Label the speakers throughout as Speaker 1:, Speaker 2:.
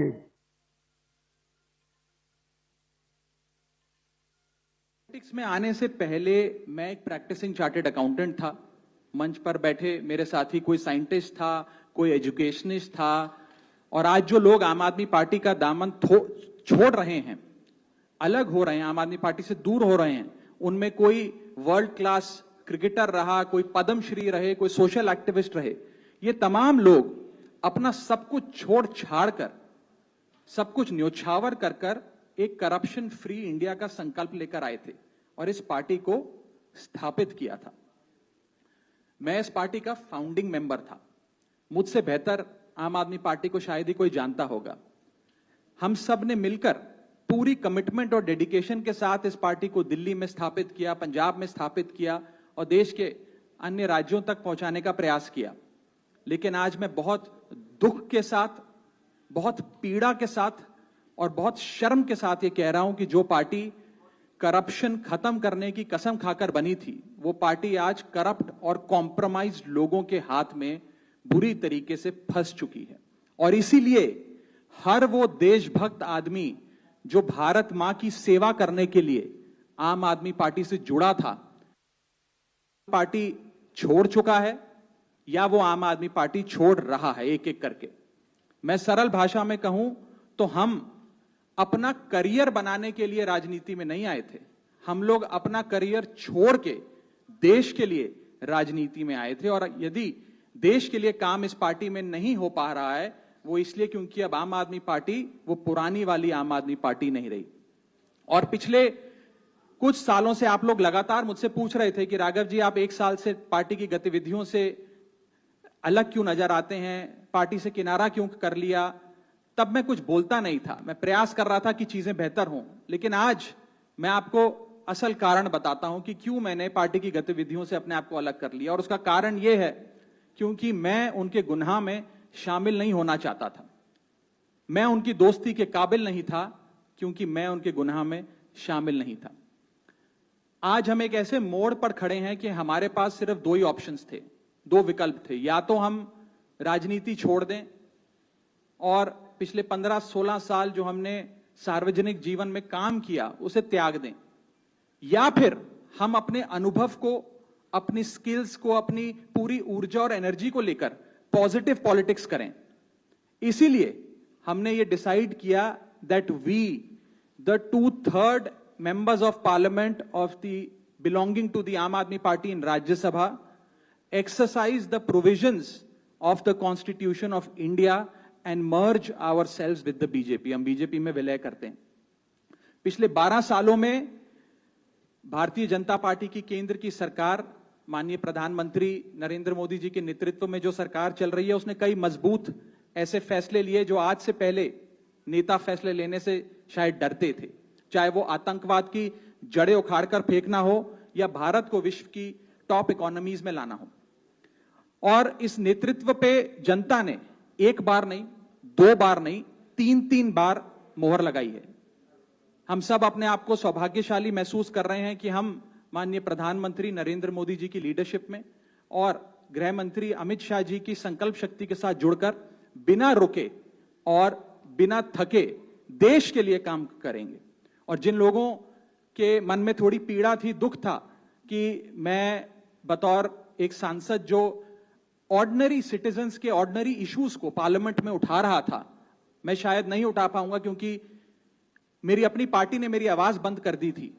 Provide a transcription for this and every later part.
Speaker 1: blockade.
Speaker 2: Politics में आने से पहले मैं एक प्रैक्टिसिंग चार्टर्ड अकाउंटेंट था। मंच पर बैठे मेरे साथी कोई साइंटिस्ट था, कोई एजुकेशनिस्ट था, और आज जो लोग आम आदमी पार्टी का दामन छोड़ रहे हैं, अलग हो रहे हैं, आम आदमी पार्टी से दूर हो रहे हैं, उनमें कोई वर्ल्ड क्लास क्रिकेटर रहा, कोई पद्मश्री रहे, कोई सोशल एक्टिविस्ट रहे। ये तमाम लोग अपना सब कुछ छोड़ छाड़ कर, सब कुछ न्योछावर कर कर एक करप्शन फ्री इंडिया का संकल्प लेकर आए थे और इस पार्टी को स्थापित किया था। मैं इस पार्टी का फाउंडिंग मेंबर था। मुझसे बेहतर आम आदमी पार्टी को शायद ही कोई जानता होगा। हम सब ने मिलकर पूरी कमिटमेंट और डेडिकेशन के साथ इस पार्टी को दिल्ली में स्थापित किया, पंजाब में स्थापित किया और देश के अन्य राज्यों तक पहुंचाने का प्रयास किया। लेकिन आज मैं बहुत दुख के साथ, बहुत पीड़ा के साथ और बहुत शर्म के साथ ये कह रहा हूं कि जो पार्टी करप्शन खत्म करने की कसम खाकर बनी थी, वो पार्टी आज करप्ट और कॉम्प्रोमाइज्ड लोगों के हाथ में बुरी तरीके से फंस चुकी है। और इसीलिए हर वो देशभक्त आदमी जो भारत मां की सेवा करने के लिए आम आदमी पार्टी से जुड़ा था, पार्टी छोड़ चुका है या वो आम आदमी पार्टी छोड़ रहा है एक एक करके। मैं सरल भाषा में कहूं तो हम अपना करियर बनाने के लिए राजनीति में नहीं आए थे। हम लोग अपना करियर छोड़ के देश के लिए राजनीति में आए थे। और यदि देश के लिए काम इस पार्टी में नहीं हो पा रहा है, वो इसलिए क्योंकि अब आम आदमी पार्टी वो पुरानी वाली आम आदमी पार्टी नहीं रही। और पिछले कुछ सालों से आप लोग लगातार मुझसे पूछ रहे थे कि राघव जी, आप एक साल से पार्टी की गतिविधियों से अलग क्यों नजर आते हैं, पार्टी से किनारा क्यों कर लिया। तब मैं कुछ बोलता नहीं था, मैं प्रयास कर रहा था कि चीजें बेहतर हों। लेकिन आज मैं आपको असल कारण बताता हूं कि क्यों मैंने पार्टी की गतिविधियों से अपने आप को अलग कर लिया। और उसका कारण यह है क्योंकि मैं उनके गुनाह में शामिल नहीं होना चाहता था। मैं उनकी दोस्ती के काबिल नहीं था क्योंकि मैं उनके गुनाह में शामिल नहीं था। आज हम एक ऐसे मोड़ पर खड़े हैं कि हमारे पास सिर्फ दो ही ऑप्शंस थे, दो विकल्प थे। या तो हम राजनीति छोड़ दें और पिछले 15-16 साल जो हमने सार्वजनिक जीवन में काम किया उसे त्याग दें, या फिर हम अपने अनुभव को, अपनी स्किल्स को, अपनी पूरी ऊर्जा और एनर्जी को लेकर पॉजिटिव पॉलिटिक्स करें। इसीलिए हमने ये डिसाइड किया that we, the 2/3 members of parliament of the belonging to the Aam Aadmi Party in Rajya Sabha exercise the provisions of the Constitution of India and merge ourselves with the BJP. हम BJP में विलय करते हैं। पिछले 12 सालों में Bharatiya Janata party की केंद्र की सरकार, माननीय प्रधानमंत्री नरेंद्र मोदी जी के नेतृत्व में जो सरकार चल रही है, उसने कई मजबूत ऐसे फैसले लिए जो आज से पहले नेता फैसले लेने से शायद डरते थे। चाहे वो आतंकवाद की जड़ें उखाड़कर फेंकना हो या भारत को विश्व की टॉप इकोनॉमीज में लाना हो। और इस नेतृत्व पे जनता ने एक बार नहीं, दो बार नहीं, 3-3 बार मोहर लगाई है। हम सब अपने आप को सौभाग्यशाली महसूस कर रहे हैं कि हम माननीय प्रधानमंत्री नरेंद्र मोदी जी की लीडरशिप में और गृह मंत्री अमित शाह जी की संकल्प शक्ति के साथ जुड़कर बिना रुके और बिना थके देश के लिए काम करेंगे। और जिन लोगों के मन में थोड़ी पीड़ा थी, दुख था कि मैं बतौर एक सांसद जो ऑर्डिनरी सिटीजन्स के ऑर्डिनरी इश्यूज को पार्लियामेंट में उठा रहा था, मैं शायद नहीं उठा पाऊंगा क्योंकि मेरी अपनी पार्टी ने मेरी आवाज बंद कर दी थी।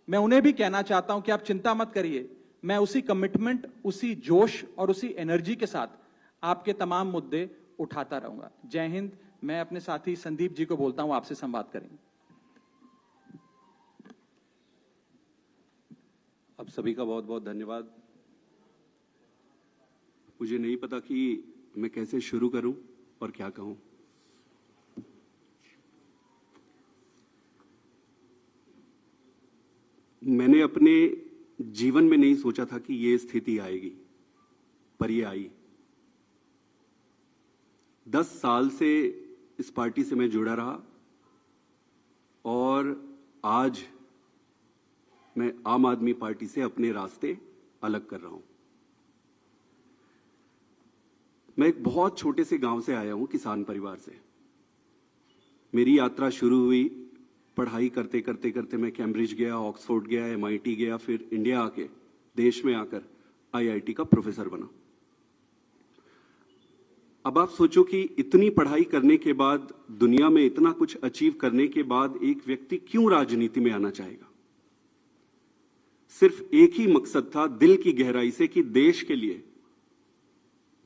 Speaker 2: मैं उन्हें भी कहना चाहता हूं कि आप चिंता मत करिए, मैं उसी कमिटमेंट, उसी जोश और उसी एनर्जी के साथ आपके तमाम मुद्दे उठाता रहूंगा। जय हिंद। मैं अपने साथी संदीप जी को बोलता हूं, आपसे संवाद करेंगे।
Speaker 3: आप सभी का बहुत बहुत धन्यवाद। मुझे नहीं पता कि मैं कैसे शुरू करूं और क्या कहूं। मैंने अपने जीवन में नहीं सोचा था कि ये स्थिति आएगी, पर ये आई। 10 साल से इस पार्टी से मैं जुड़ा रहा और आज मैं आम आदमी पार्टी से अपने रास्ते अलग कर रहा हूं। मैं एक बहुत छोटे से गांव से आया हूं, किसान परिवार से। मेरी यात्रा शुरू हुई पढ़ाई करते करते करते। मैं कैम्ब्रिज गया, ऑक्सफोर्ड गया, MIT गया, फिर इंडिया आके देश में आकर IIT का प्रोफेसर बना। अब आप सोचो कि इतनी पढ़ाई करने के बाद, दुनिया में इतना कुछ अचीव करने के बाद एक व्यक्ति क्यों राजनीति में आना चाहेगा? सिर्फ एक ही मकसद था दिल की गहराई से कि देश के लिए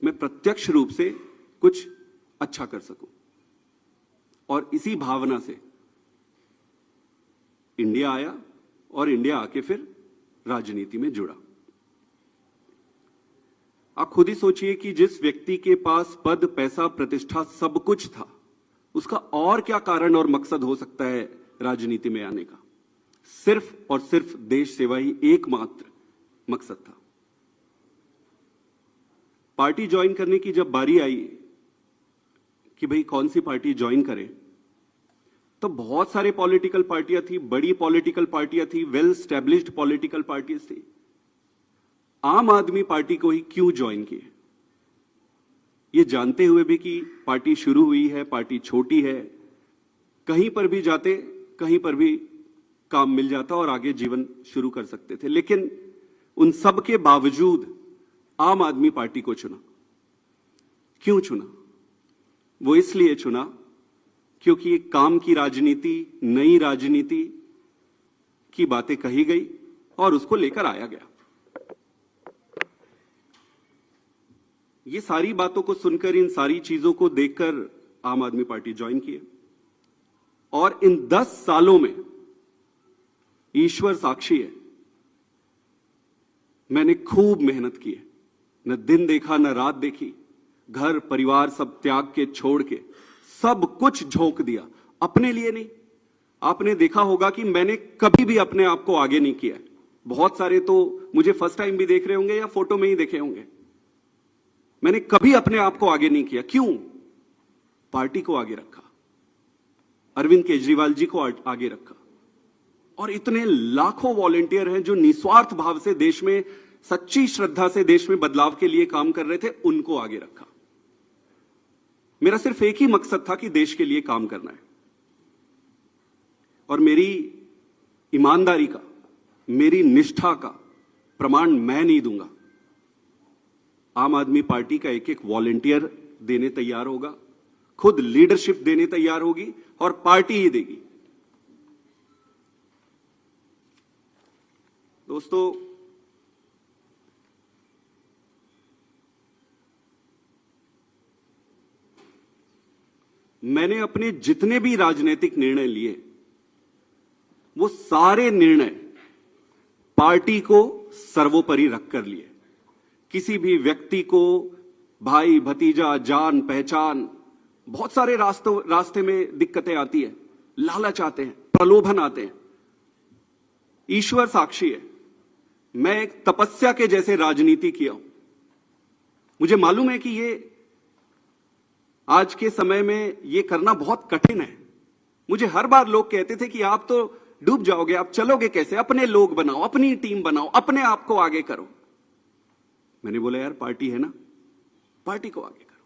Speaker 3: मैं प्रत्यक्ष रूप से कुछ अच्छा कर सकूं। और इसी भावना से इंडिया आया और इंडिया आके फिर राजनीति में जुड़ा। आप खुद ही सोचिए कि जिस व्यक्ति के पास पद, पैसा, प्रतिष्ठा सब कुछ था, उसका और क्या कारण और मकसद हो सकता है राजनीति में आने का? सिर्फ और सिर्फ देश सेवा ही एकमात्र मकसद था। पार्टी ज्वाइन करने की जब बारी आई कि भाई कौन सी पार्टी ज्वाइन करें, तो बहुत सारे पॉलिटिकल पार्टियां थी, बड़ी पॉलिटिकल पार्टियां थी, वेल स्टैब्लिश्ड पॉलिटिकल पार्टीज थी। आम आदमी पार्टी को ही क्यों ज्वाइन किए? ये जानते हुए भी कि पार्टी शुरू हुई है, पार्टी छोटी है, कहीं पर भी जाते कहीं पर भी काम मिल जाता और आगे जीवन शुरू कर सकते थे। लेकिन उन सब के बावजूद आम आदमी पार्टी को चुना। क्यों चुना? वो इसलिए चुना क्योंकि एक काम की राजनीति, नई राजनीति की बातें कही गई और उसको लेकर आया गया। ये सारी बातों को सुनकर, इन सारी चीजों को देखकर आम आदमी पार्टी ज्वाइन किए। और इन 10 सालों में ईश्वर साक्षी है, मैंने खूब मेहनत की है। न दिन देखा न रात देखी, घर परिवार सब त्याग के, छोड़ के सब कुछ झोंक दिया, अपने लिए नहीं। आपने देखा होगा कि मैंने कभी भी अपने आप को आगे नहीं किया। बहुत सारे तो मुझे फर्स्ट टाइम भी देख रहे होंगे या फोटो में ही देखे होंगे। मैंने कभी अपने आप को आगे नहीं किया। क्यों? पार्टी को आगे रखा, अरविंद केजरीवाल जी को आगे रखा। और इतने लाखों वॉलंटियर हैं जो निस्वार्थ भाव से देश में, सच्ची श्रद्धा से देश में बदलाव के लिए काम कर रहे थे, उनको आगे रखा। मेरा सिर्फ एक ही मकसद था कि देश के लिए काम करना है। और मेरी ईमानदारी का, मेरी निष्ठा का प्रमाण मैं नहीं दूंगा। आम आदमी पार्टी का एक एक वॉलंटियर देने तैयार होगा, खुद लीडरशिप देने तैयार होगी और पार्टी ही देगी। दोस्तों, मैंने अपने जितने भी राजनीतिक निर्णय लिए, वो सारे निर्णय पार्टी को सर्वोपरि रखकर लिए। किसी भी व्यक्ति को भाई, भतीजा, जान पहचान, बहुत सारे रास्ते में दिक्कतें आती है, लालच आते हैं, प्रलोभन आते हैं। ईश्वर साक्षी है, मैं एक तपस्या के जैसे राजनीति किया हूं। मुझे मालूम है कि ये आज के समय में ये करना बहुत कठिन है। मुझे हर बार लोग कहते थे कि आप तो डूब जाओगे, आप चलोगे कैसे? अपने लोग बनाओ, अपनी टीम बनाओ, अपने आप को आगे करो। मैंने बोला यार, पार्टी है ना, पार्टी को आगे करो।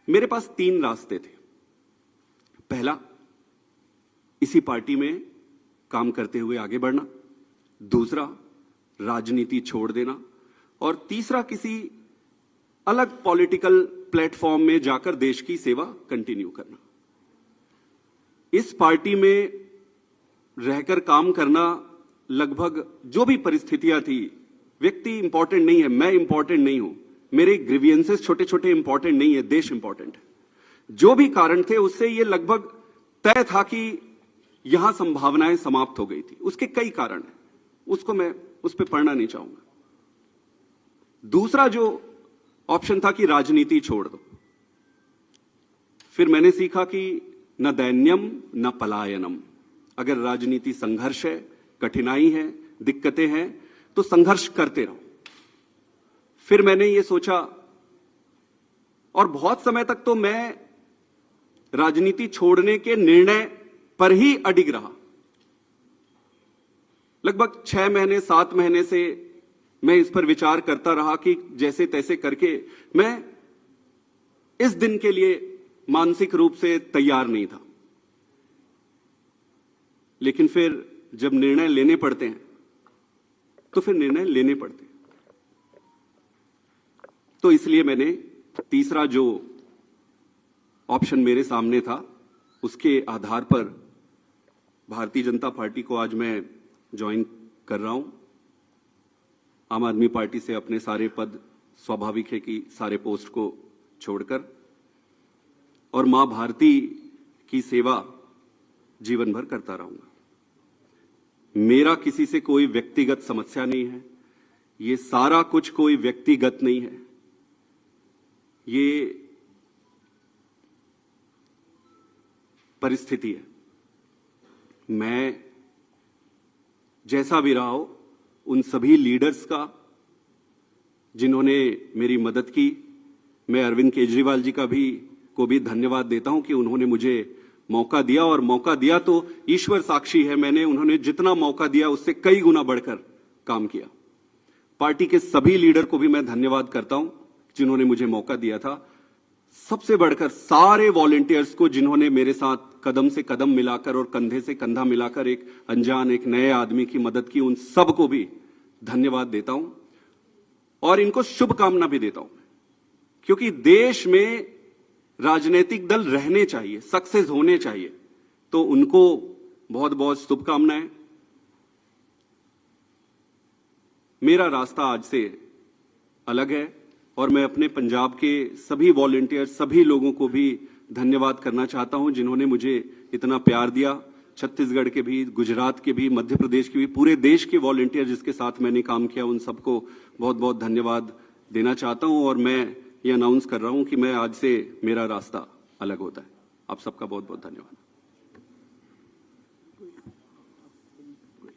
Speaker 3: मेरे पास 3 रास्ते थे। पहला, इसी पार्टी में काम करते हुए आगे बढ़ना। दूसरा, राजनीति छोड़ देना। और तीसरा, किसी अलग पॉलिटिकल प्लेटफॉर्म में जाकर देश की सेवा कंटिन्यू करना। इस पार्टी में रहकर काम करना, लगभग जो भी परिस्थितियां थी, व्यक्ति इंपॉर्टेंट नहीं है, मैं इंपॉर्टेंट नहीं हूं, मेरे ग्रीवियंसेस छोटे छोटे इंपॉर्टेंट नहीं है, देश इंपॉर्टेंट है। जो भी कारण थे, उससे यह लगभग तय था कि यहां संभावनाएं समाप्त हो गई थी। उसके कई कारण हैं, उसको मैं उस पर पढ़ना नहीं चाहूंगा। दूसरा जो ऑप्शन था कि राजनीति छोड़ दो। फिर मैंने सीखा कि न दैन्यम न पलायनम। अगर राजनीति संघर्ष है, कठिनाई है, दिक्कतें हैं, तो संघर्ष करते रहो। फिर मैंने ये सोचा, और बहुत समय तक तो मैं राजनीति छोड़ने के निर्णय पर ही अडिग रहा। लगभग 6 महीने 7 महीने से मैं इस पर विचार करता रहा कि जैसे तैसे करके मैं इस दिन के लिए मानसिक रूप से तैयार नहीं था, लेकिन फिर जब निर्णय लेने पड़ते हैं तो फिर निर्णय लेने पड़ते हैं। तो इसलिए मैंने तीसरा जो ऑप्शन मेरे सामने था उसके आधार पर भारतीय जनता पार्टी को आज मैं ज्वाइन कर रहा हूं। आम आदमी पार्टी से अपने सारे पद, स्वाभाविक है कि सारे पोस्ट को छोड़कर, और मां भारती की सेवा जीवन भर करता रहूंगा। मेरा किसी से कोई व्यक्तिगत समस्या नहीं है, ये सारा कुछ कोई व्यक्तिगत नहीं है, ये परिस्थिति है। मैं जैसा भी रहा हो, उन सभी लीडर्स का जिन्होंने मेरी मदद की, मैं अरविंद केजरीवाल जी को भी धन्यवाद देता हूं कि उन्होंने मुझे मौका दिया, और मौका दिया तो ईश्वर साक्षी है, मैंने उन्होंने जितना मौका दिया उससे कई गुना बढ़कर काम किया। पार्टी के सभी लीडर को भी मैं धन्यवाद करता हूं जिन्होंने मुझे मौका दिया था। सबसे बढ़कर सारे वॉलंटियर्स को जिन्होंने मेरे साथ कदम से कदम मिलाकर और कंधे से कंधा मिलाकर एक अनजान, एक नए आदमी की मदद की, उन सबको भी धन्यवाद देता हूं और इनको शुभकामना भी देता हूं, क्योंकि देश में राजनीतिक दल रहने चाहिए, सक्सेस होने चाहिए, तो उनको बहुत बहुत शुभकामनाएं। मेरा रास्ता आज से अलग है और मैं अपने पंजाब के सभी वॉलंटियर, सभी लोगों को भी धन्यवाद करना चाहता हूं जिन्होंने मुझे इतना प्यार दिया। छत्तीसगढ़ के भी, गुजरात के भी, मध्य प्रदेश के भी, पूरे देश के वॉलंटियर जिसके साथ मैंने काम किया, उन सबको बहुत बहुत धन्यवाद देना चाहता हूं। और मैं ये अनाउंस कर रहा हूं कि मैं आज से मेरा रास्ता अलग होता है। आप सबका बहुत बहुत धन्यवाद।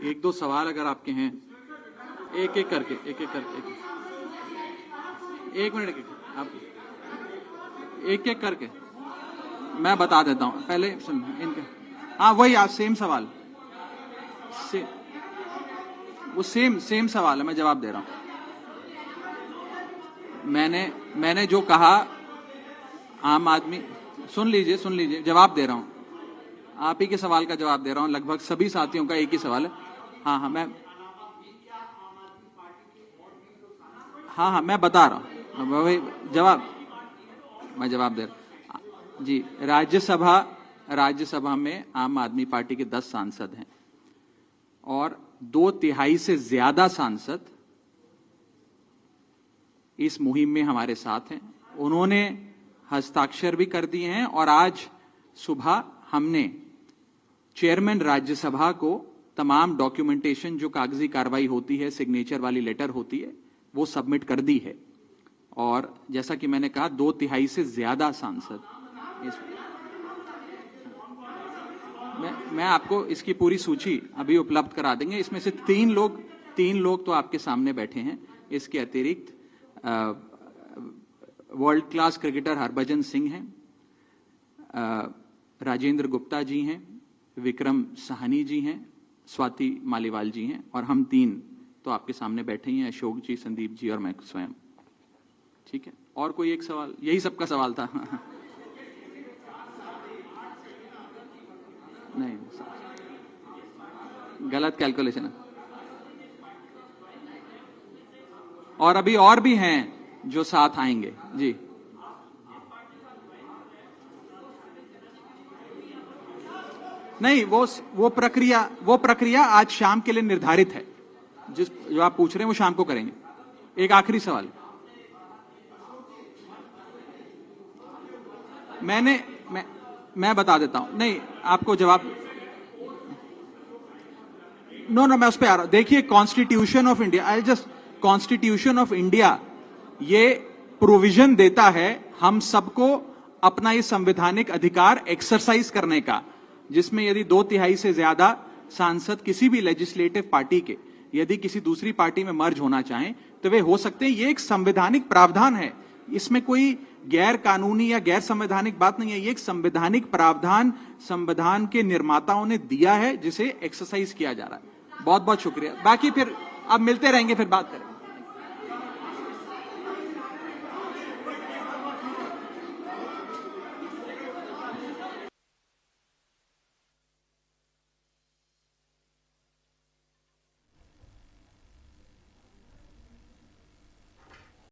Speaker 2: एक दो सवाल अगर आपके हैं, एक एक करके एक मिनट आप एक एक करके मैं बता देता हूं। पहले सुन इनके, हाँ वही आप सेम सवाल, वो सेम सवाल है, मैं जवाब दे रहा हूं। मैंने जो कहा, आम आदमी, सुन लीजिए, जवाब दे रहा हूं। आप ही के सवाल का जवाब दे रहा हूं, लगभग सभी साथियों का एक ही सवाल है। हाँ मैं बता रहा हूं, वही मैं जवाब दे रहा हूं जी। राज्यसभा में आम आदमी पार्टी के 10 सांसद हैं और 2/3 से ज्यादा सांसद इस मुहिम में हमारे साथ हैं। उन्होंने हस्ताक्षर भी कर दिए हैं और आज सुबह हमने चेयरमैन राज्यसभा को तमाम डॉक्यूमेंटेशन, जो कागजी कार्रवाई होती है, सिग्नेचर वाली लेटर होती है, वो सबमिट कर दी है। और जैसा कि मैंने कहा, 2/3 से ज्यादा सांसद मैं आपको इसकी पूरी सूची अभी उपलब्ध करा देंगे। इसमें से तीन लोग तो आपके सामने बैठे हैं। इसके अतिरिक्त world class cricketer Harbhajan Singh हैं, राजेंद्र गुप्ता जी हैं, विक्रम साहनी जी हैं, स्वाति मालीवाल जी हैं, और हम 3 तो आपके सामने बैठे ही हैं, अशोक जी, संदीप जी और मैं स्वयं। ठीक है, और कोई एक सवाल? यही सबका सवाल था। नहीं, गलत कैलकुलेशन है। और अभी और भी हैं जो साथ आएंगे जी। नहीं, वो प्रक्रिया आज शाम के लिए निर्धारित है। जो आप पूछ रहे हैं वो शाम को करेंगे। एक आखिरी सवाल, मैं बता देता हूं। नहीं, आपको जवाब, नो मैं उस पर आ रहा हूं। देखिए, कॉन्स्टिट्यूशन ऑफ इंडिया ये प्रोविजन देता है हम सबको अपना ये संवैधानिक अधिकार एक्सरसाइज करने का, जिसमें यदि 2/3 से ज्यादा सांसद किसी भी लेजिस्लेटिव पार्टी के यदि किसी दूसरी पार्टी में मर्ज होना चाहें तो वे हो सकते हैं। ये एक संवैधानिक प्रावधान है, इसमें कोई गैर कानूनी या गैर संवैधानिक बात नहीं है। ये एक संवैधानिक प्रावधान संविधान के निर्माताओं ने दिया है, जिसे एक्सरसाइज किया जा रहा है। बहुत बहुत शुक्रिया। बाकी फिर अब मिलते रहेंगे, फिर बात करेंगे।